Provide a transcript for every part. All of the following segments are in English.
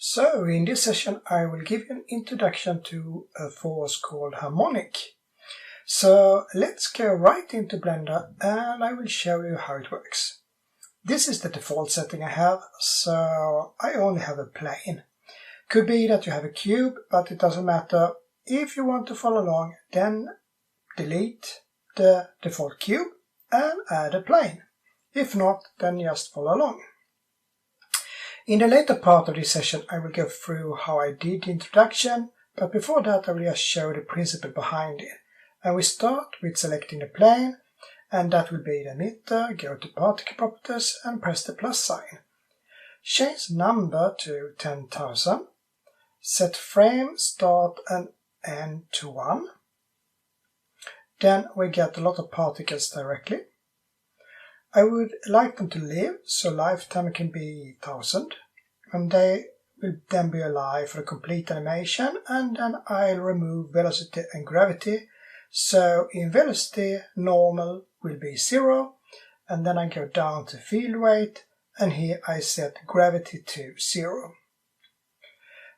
So in this session I will give you an introduction to a force called harmonic. So let's go right into Blender and I will show you how it works. This is the default setting I have, so I only have a plane. Could be that you have a cube, but it doesn't matter. If you want to follow along, then delete the default cube and add a plane. If not, then just follow along. In the later part of this session I will go through how I did the introduction, but before that I will just show the principle behind it. And we start with selecting the plane, and that will be the emitter, go to particle properties and press the plus sign. Change number to 10,000, set frame, start and end to 1. Then we get a lot of particles directly. I would like them to live, so lifetime can be 1000, and they will then be alive for the complete animation, and then I'll remove velocity and gravity. So in velocity, normal will be 0, and then I go down to field weight, and here I set gravity to 0.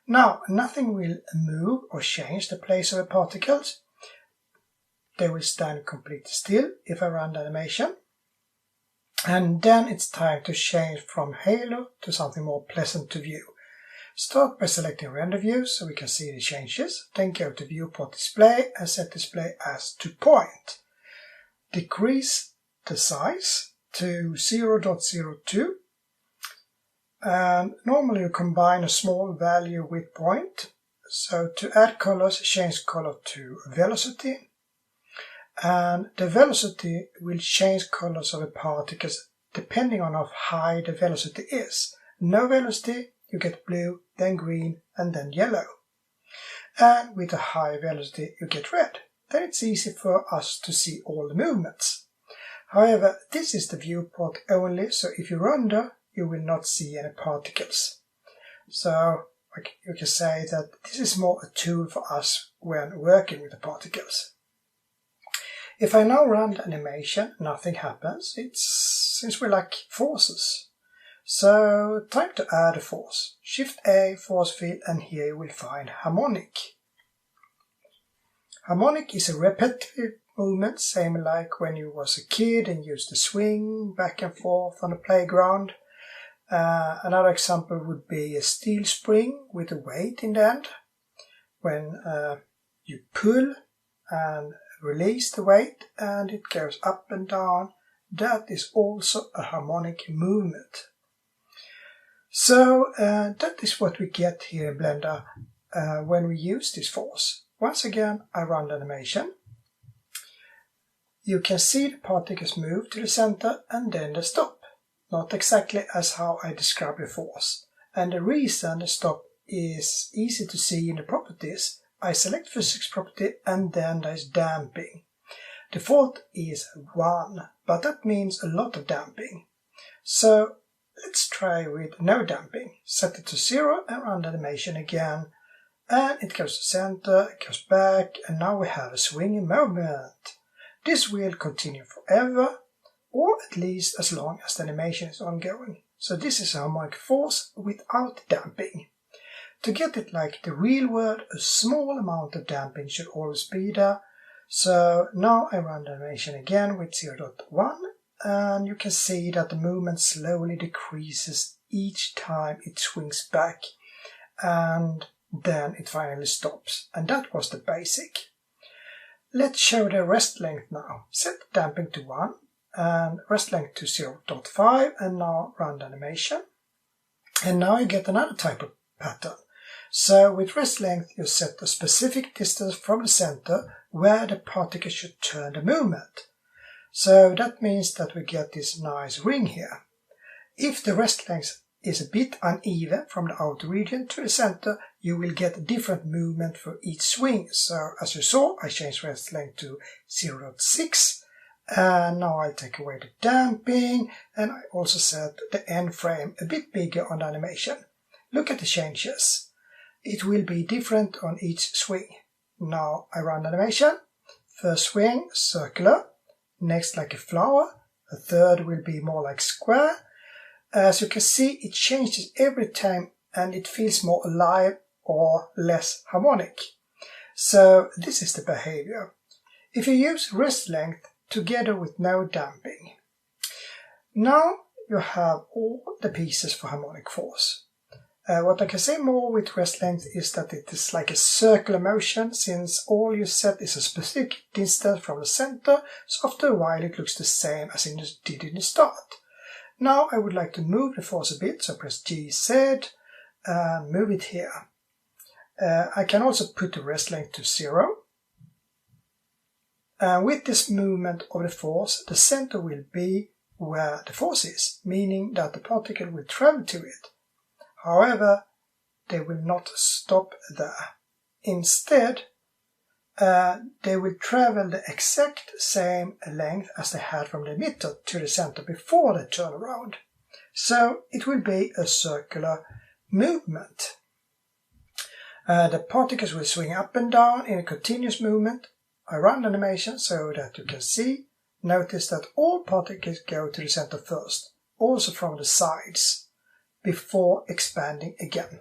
Now, nothing will move or change the place of the particles. They will stand completely still if I run the animation. And then it's time to change from halo to something more pleasant to view. Start by selecting render view so we can see the changes. Then go to viewport display and set display as to point. Decrease the size to 0.02. And normally you combine a small value with point. So to add colors, change color to velocity. And the velocity will change colors of the particles depending on how high the velocity is. No velocity, you get blue, then green, and then yellow. And with a high velocity, you get red. Then it's easy for us to see all the movements. However, this is the viewport only, so if you render, you will not see any particles. So you can say that this is more a tool for us when working with the particles. If I now run the animation, nothing happens. Since we like forces. So time to add a force. Shift A, force field, and here you will find harmonic. Harmonic is a repetitive movement, same like when you was a kid and used to swing back and forth on the playground. Another example would be a steel spring with a weight in the end. When you pull and release the weight and it goes up and down, that is also a harmonic movement. So that is what we get here in Blender when we use this force. Once again I run the animation. You can see the particles move to the center and then they stop. Not exactly as how I described the force. And the reason the stop is easy to see in the properties. I select physics property and then there's damping. Default is 1, but that means a lot of damping. So let's try with no damping. Set it to 0 and run the animation again. And it goes to center, it goes back, and now we have a swinging movement. This will continue forever, or at least as long as the animation is ongoing. So this is a harmonic force without damping. To get it like the real world, a small amount of damping should always be there. So now I run the animation again with 0.1, and you can see that the movement slowly decreases each time it swings back, and then it finally stops. And that was the basic. Let's show the rest length now. Set damping to 1 and rest length to 0.5, and now run the animation. And now you get another type of pattern. So with rest length you set a specific distance from the center where the particle should turn the movement. So that means that we get this nice ring here. If the rest length is a bit uneven from the outer region to the center, you will get a different movement for each swing. So as you saw, I changed rest length to 0.6. And now I'll take away the damping, and I also set the end frame a bit bigger on the animation. Look at the changes. It will be different on each swing. Now I run the animation. First swing, circular. Next like a flower. The third will be more like square. As you can see, it changes every time and it feels more alive or less harmonic. So this is the behavior. If you use rest length together with no damping. Now you have all the pieces for harmonic force. What I can say more with rest length is that it is like a circular motion, since all you set is a specific distance from the center, so after a while it looks the same as it did in the start. Now I would like to move the force a bit, so press GZ and move it here. I can also put the rest length to 0. And with this movement of the force, the center will be where the force is, meaning that the particle will travel to it. However, they will not stop there. Instead, they will travel the exact same length as they had from the emitter to the center before they turn around. So it will be a circular movement. The particles will swing up and down in a continuous movement. I run the animation so that you can see. Notice that all particles go to the center first, also from the sides, before expanding again.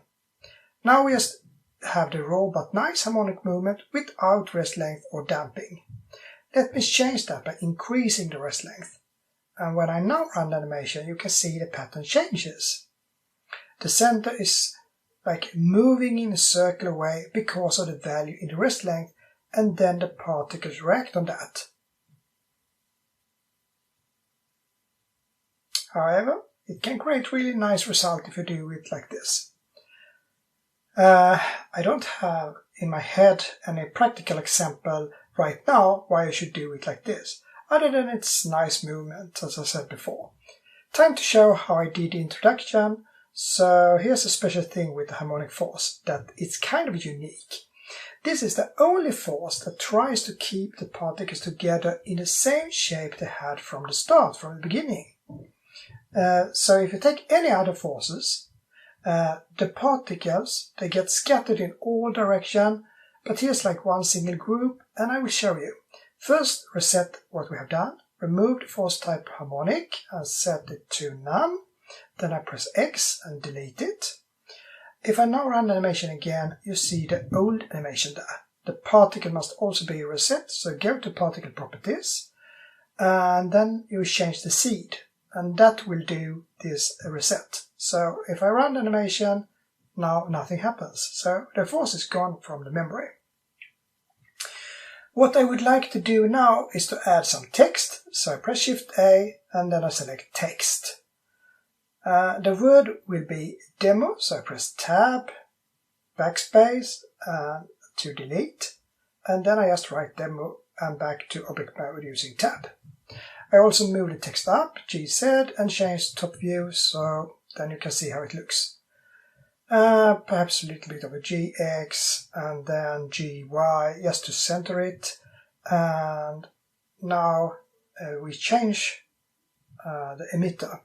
Now we just have the raw but nice harmonic movement without rest length or damping. Let me change that by increasing the rest length. And when I now run the animation, you can see the pattern changes. The center is like moving in a circular way because of the value in the rest length, and then the particles react on that. However, it can create really nice result if you do it like this. I don't have in my head any practical example right now why you should do it like this, other than its nice movement, as I said before. Time to show how I did the introduction. So here's a special thing with the harmonic force, that it's kind of unique. This is the only force that tries to keep the particles together in the same shape they had from the start, from the beginning. So if you take any other forces, the particles, they get scattered in all directions, but here's like one single group, and I will show you. First, reset what we have done, remove the force type harmonic and set it to none. Then I press X and delete it. If I now run the animation again, you see the old animation there. The particle must also be reset, so go to particle properties, and then you change the seed. And that will do this reset. So if I run the animation, now nothing happens. So the force is gone from the memory. What I would like to do now is to add some text. So I press Shift A and then I select text. The word will be demo, so I press Tab, Backspace to delete. And then I just write demo and back to object mode using Tab. I also move the text up, GZ, and change top view, so then you can see how it looks. Perhaps a little bit of a GX, and then GY, just to center it. And now we change the emitter.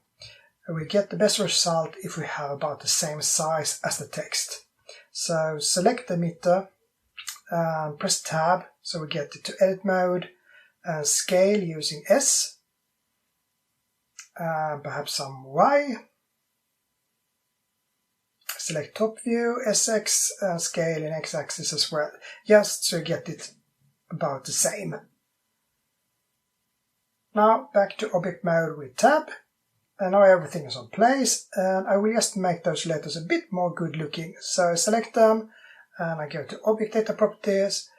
We get the best result if we have about the same size as the text. So select the emitter, press Tab, so we get it to edit mode, and scale using S. Perhaps some Y. Select top view, SX, and scale in X-axis as well, just to get it about the same. Now back to object mode with Tab, and now everything is on place, and I will just make those letters a bit more good looking. So I select them, and I go to object data properties,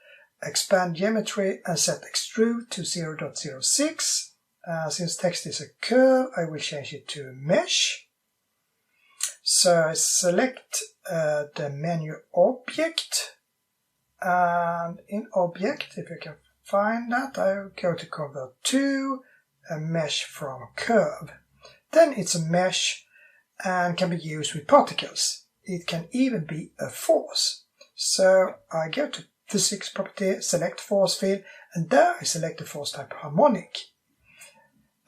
expand geometry, and set extrude to 0.06. Since text is a curve, I will change it to mesh. So I select the menu object, and in object, if you can find that, I will go to convert to a mesh from curve. Then it's a mesh and can be used with particles. It can even be a force. So I go to physics property, select force field, and there I select the force type harmonic.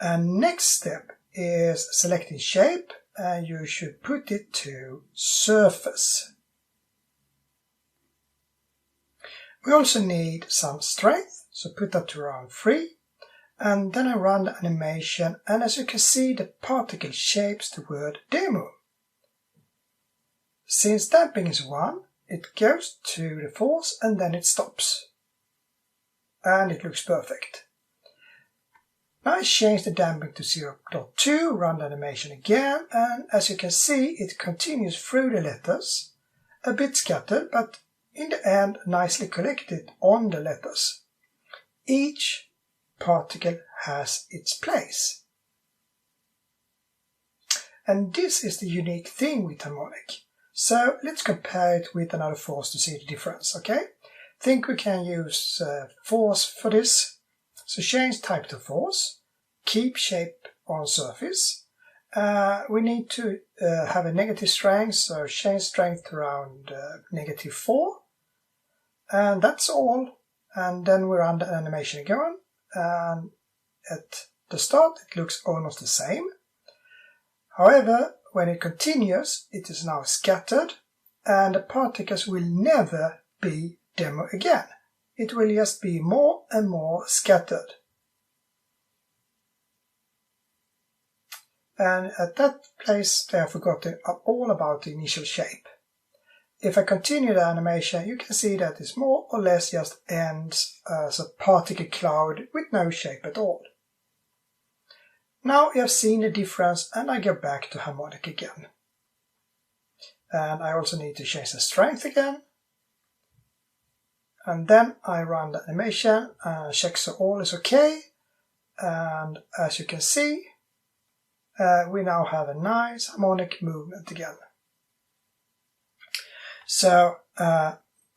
And next step is selecting shape, and you should put it to surface. We also need some strength, so put that to around 3. And then I run the animation, and as you can see, the particle shapes the word demo. Since damping is 1, it goes to the force and then it stops. And it looks perfect. Now I change the damping to 0.2, run the animation again, and as you can see it continues through the letters, a bit scattered, but in the end nicely collected on the letters. Each particle has its place. And this is the unique thing with Harmonic. So let's compare it with another force to see the difference, okay? Think we can use force for this. So change type to force, keep shape on surface. We need to have a negative strength, so change strength to around -4. And that's all. And then we run the animation again. And at the start it looks almost the same. However, when it continues, it is now scattered, and the particles will never be demo again. It will just be more and more scattered. And at that place they have forgotten all about the initial shape. If I continue the animation, you can see that it's more or less just ends as a particle cloud with no shape at all. Now you have seen the difference, and I go back to Harmonic again. And I also need to change the strength again. And then I run the animation and check so all is okay. And as you can see, we now have a nice harmonic movement again. So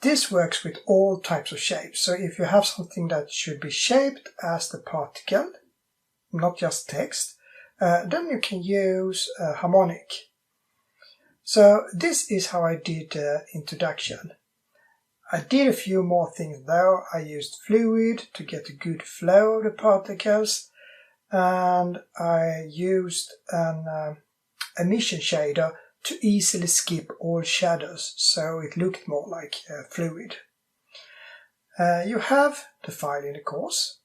this works with all types of shapes. So if you have something that should be shaped as the particle, not just text, then you can use Harmonic. So this is how I did the introduction. I did a few more things though. I used fluid to get a good flow of the particles, and I used an emission shader to easily skip all shadows, so it looked more like fluid. You have the file in the course,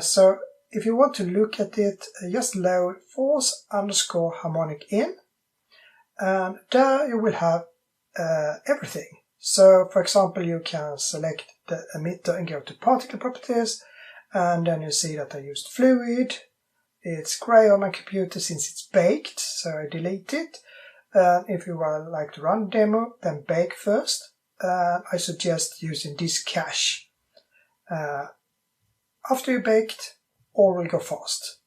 so if you want to look at it, just load force_harmonic in, and there you will have everything. So for example, you can select the emitter and go to particle properties, and then you see that I used fluid. It's grey on my computer since it's baked, so I delete it. If you would like to run demo, then bake first. I suggest using this cache. After you baked, all will go fast.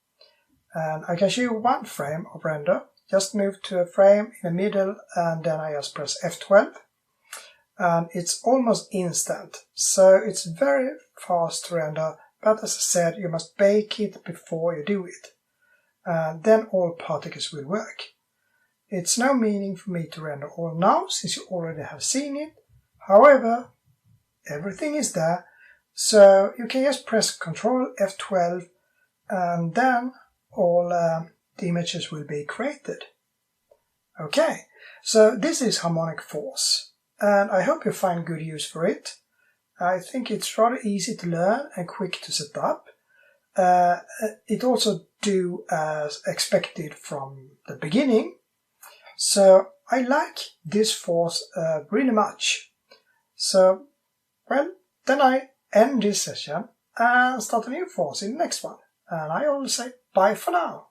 And I can show you one frame of render. Just move to a frame in the middle, and then I just press F12. And it's almost instant, so it's very fast to render, but as I said, you must bake it before you do it. Then all particles will work. It's no meaning for me to render all now, since you already have seen it. However, everything is there, so you can just press Ctrl F12, and then all the images will be created. Okay, so this is Harmonic Force, and I hope you find good use for it. I think it's rather easy to learn and quick to set up. It also do as expected from the beginning. So I like this force really much. So, well, then I end this session and start a new force in the next one. And I always say bye for now.